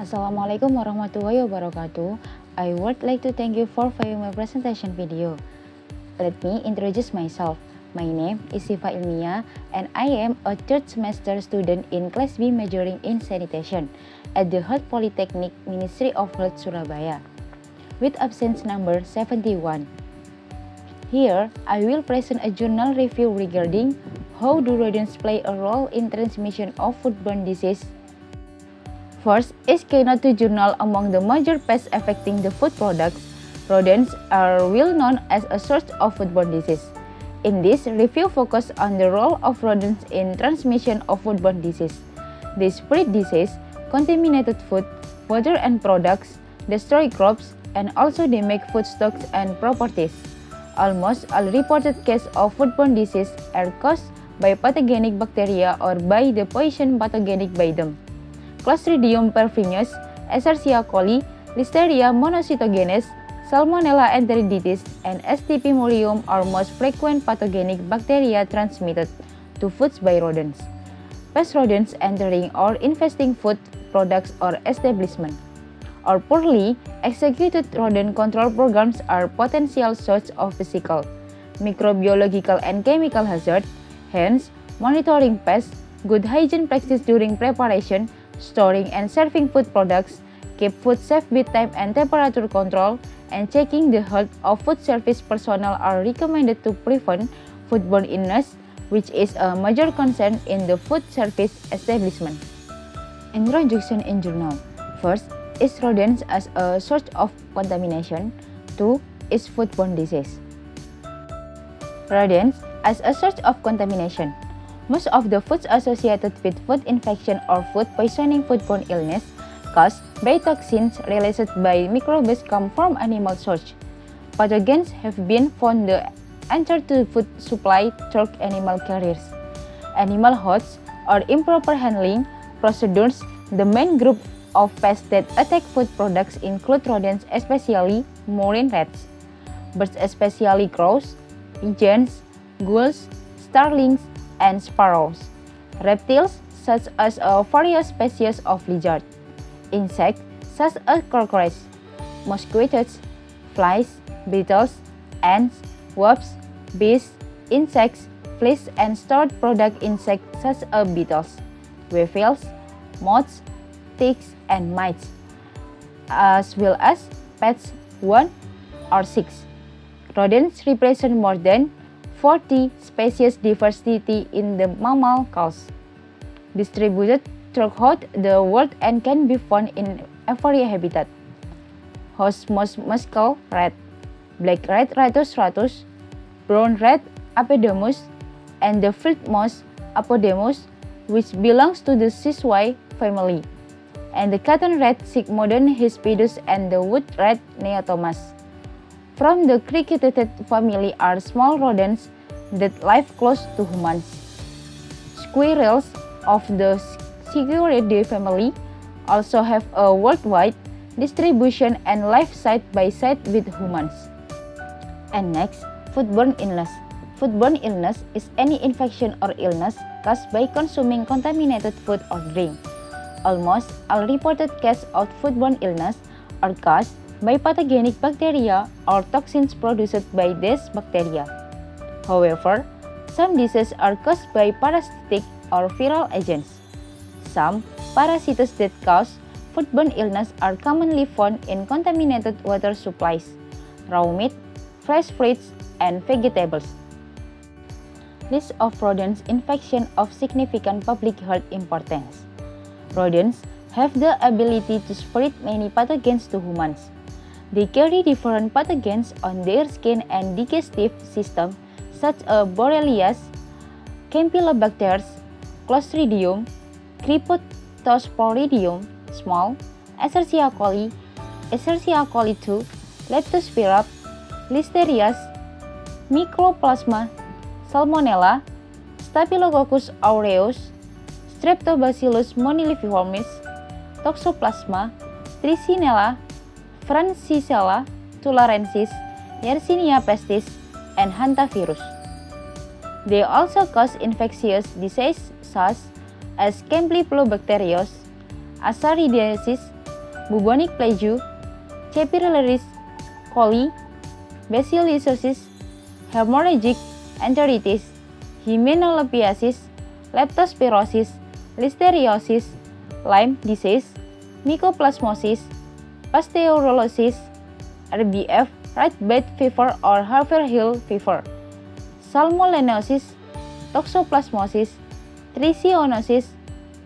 Assalamualaikum warahmatullahi wabarakatuh. I would like to thank you for viewing my presentation video. Let me introduce myself. My name is Siva Ilmia and I am a third semester student in Class B majoring in sanitation at the Health Polytechnic Ministry of Health Surabaya with absence number 71. Here, I will present a journal review regarding how do rodents play a role in transmission of foodborne disease. First is K02 journal. Among the major pests affecting the food products, rodents are well known as a source of foodborne disease. In this review focus on the role of rodents in transmission of foodborne disease. They spread disease, contaminated food, water and products, destroy crops, and also they make food stocks and properties. Almost all reported cases of foodborne disease are caused by pathogenic bacteria or by the poison pathogenic by them. Clostridium perfringens, Escherichia coli, Listeria monocytogenes, Salmonella enteriditis, and S. typhimurium are most frequent pathogenic bacteria transmitted to foods by rodents. Pest rodents entering or infesting food products or establishment, or poorly executed rodent control programs are potential sources of physical, microbiological, and chemical hazard. Hence, monitoring pests, good hygiene practice during preparation, storing and serving food products, keep food safe with time and temperature control, and checking the health of food service personnel are recommended to prevent foodborne illness, which is a major concern in the food service establishment. Introduction in journal. First is rodents as a source of contamination. 2 is foodborne disease. Rodents as a source of contamination. Most of the foods associated with food infection or food poisoning foodborne illness caused by toxins released by microbes come from animal source. Pathogens have been found to enter to food supply through animal carriers, animal hosts, or improper handling procedures. The main group of pests that attack food products include rodents, especially marine rats, birds, especially crows, pigeons, gulls, starlings, and sparrows, reptiles such as various species of lizard, insects such as cockroaches, mosquitoes, flies, beetles, ants, wasps, bees, insects, fleas, and stored product insects such as beetles, weevils, moths, ticks, and mites, as well as pets 1 or 6. Rodents represent more than 40 species diversity in the mammal class, distributed throughout the world and can be found in every habitat. Host most muscle rat, black rat Rattus rattus, brown rat Apodemus, and the field mouse Apodemus, which belongs to the Siswae family, and the cotton rat Sigmodon hispidus and the wood rat Neotomas. From the cricketid family are small rodents that live close to humans. Squirrels of the Sciuridae family also have a worldwide distribution and live side by side with humans. And next, foodborne illness. Foodborne illness is any infection or illness caused by consuming contaminated food or drink. Almost all reported cases of foodborne illness are caused by pathogenic bacteria or toxins produced by these bacteria. However, some diseases are caused by parasitic or viral agents. Some parasites that cause foodborne illness are commonly found in contaminated water supplies, raw meat, fresh fruits, and vegetables. List of rodents infection of significant public health importance. Rodents have the ability to spread many pathogens to humans. They carry different pathogens on their skin and digestive system such as Borrelia, Campylobacter, Clostridium, Cryptosporidium small, Escherichia coli, Escherichia coli 2, Leptospira, Listeria, Mycoplasma, Salmonella, Staphylococcus aureus, Streptobacillus moniliformis, Toxoplasma, Trichinella, Francisella tularensis, Yersinia pestis, and hantavirus. They also cause infectious diseases such as Campylobacterius, Ascaridiasis, bubonic plague, Capillary coli, basiliosis, hemorrhagic enteritis, hymenoptiosis, leptospirosis, listeriosis, Lyme disease, mycoplasmosis, pasteurolosis, RBF, rat bed fever or Haverhill fever, salmonellosis, toxoplasmosis, trichinosis,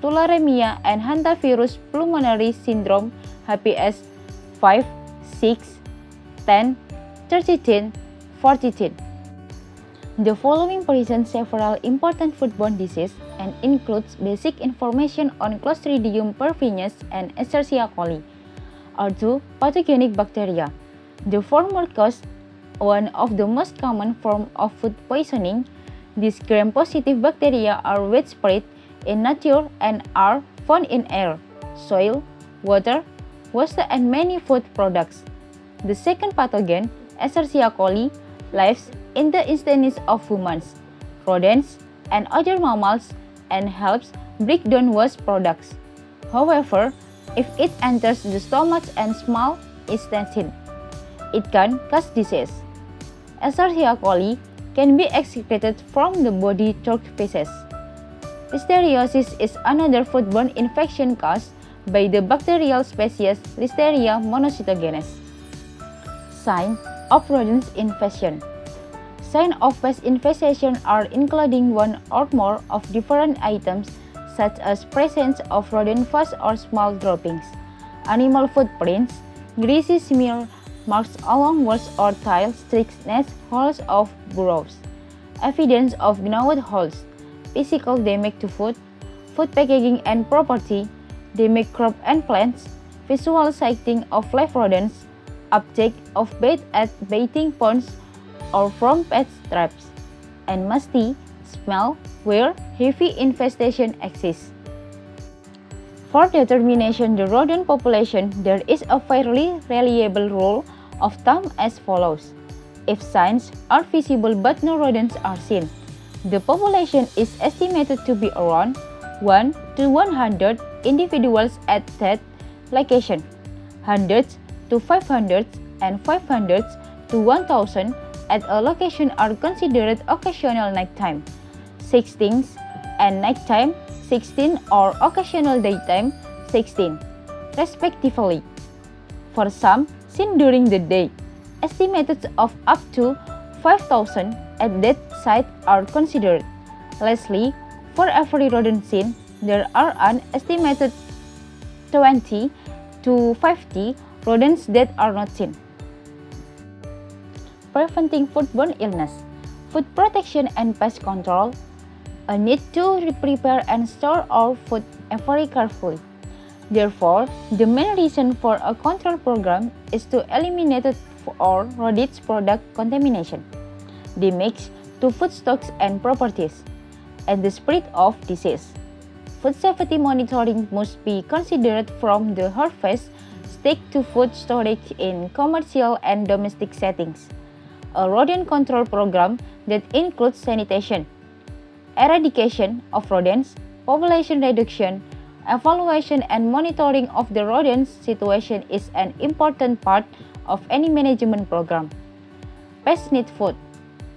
tularemia, and hantavirus pulmonary syndrome (HPS 5, 6, 10, 13, 14). The following present several important foodborne diseases and includes basic information on Clostridium perfringens and Escherichia coli, are two pathogenic bacteria. The former cause one of the most common forms of food poisoning. These gram-positive bacteria are widespread in nature and are found in air, soil, water, waste, and many food products. The second pathogen, Escherichia coli, lives in the intestines of humans, rodents, and other mammals and helps break down waste products. However, if it enters the stomach and small intestine, it can cause disease. Escherichia coli can be excreted from the body through feces. Listeriosis is another foodborne infection caused by the bacterial species Listeria monocytogenes. Signs of rodent infestation. Signs of pest infestation are including one or more of different items such as presence of rodent fuzz or small droppings, animal footprints, greasy smear marks along walls or tiles, thickness, holes of burrows, evidence of gnawed holes, physical damage to food, food packaging and property, damage crop and plants, visual sighting of live rodents, uptake of bait at baiting ponds or from pet traps, and musty smell where heavy infestation exists. For determination the rodent population, there is a fairly reliable rule of thumb as follows. If signs are visible but no rodents are seen, the population is estimated to be around 1 to 100 individuals at that location, hundreds to 500 and 500 to 1000 at a location are considered occasional nighttime, 16 and nighttime 16 or occasional daytime 16, respectively. For some seen during the day, estimates of up to 5,000 at that site are considered. Lastly, for every rodent seen, there are an estimated 20 to 50 rodents that are not seen. Preventing foodborne illness, food protection and pest control. A need to prepare and store our food very carefully. Therefore, the main reason for a control program is to eliminate or reduce product contamination, damage to food stocks and properties, and the spread of disease. Food safety monitoring must be considered from the harvest stage to food storage in commercial and domestic settings. A rodent control program that includes sanitation, eradication of rodents, population reduction, evaluation and monitoring of the rodents situation is an important part of any management program. Pests need food,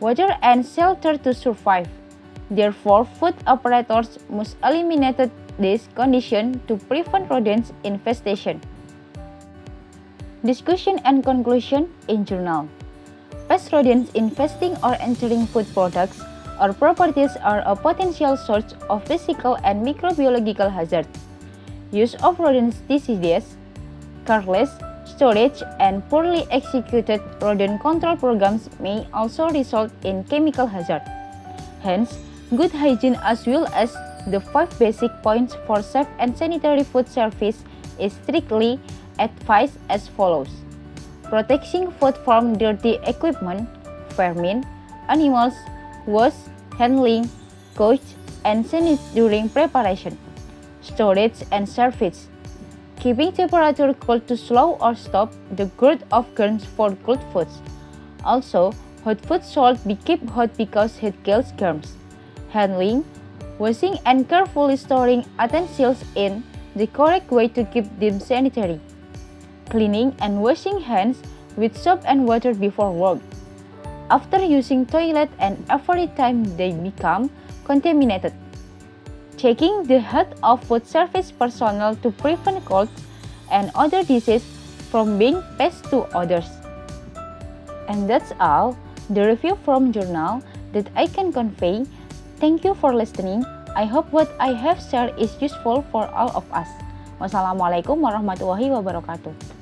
water and shelter to survive. Therefore, food operators must eliminate this condition to prevent rodents infestation. Discussion and conclusion in journal. Pest rodents infesting or entering food products or properties are a potential source of physical and microbiological hazard. Use of rodenticides, careless storage, and poorly executed rodent control programs may also result in chemical hazard. Hence, good hygiene as well as the 5 basic points for safe and sanitary food service is strictly advised as follows. Protecting food from dirty equipment, vermin, animals, wash, handling, cook, and sanitize during preparation, storage, and service. Keeping temperature cold to slow or stop the growth of germs for cold foods. Also, hot food should be kept hot because heat kills germs. Handling, washing, and carefully storing utensils in the correct way to keep them sanitary. cleaning and washing hands with soap and water before work. After using toilet and every time they become contaminated. Checking the health of food service personnel to prevent colds and other diseases from being passed to others. And that's all the review from journal that I can convey. Thank you for listening. I hope what I have shared is useful for all of us. Wassalamualaikum warahmatullahi wabarakatuh.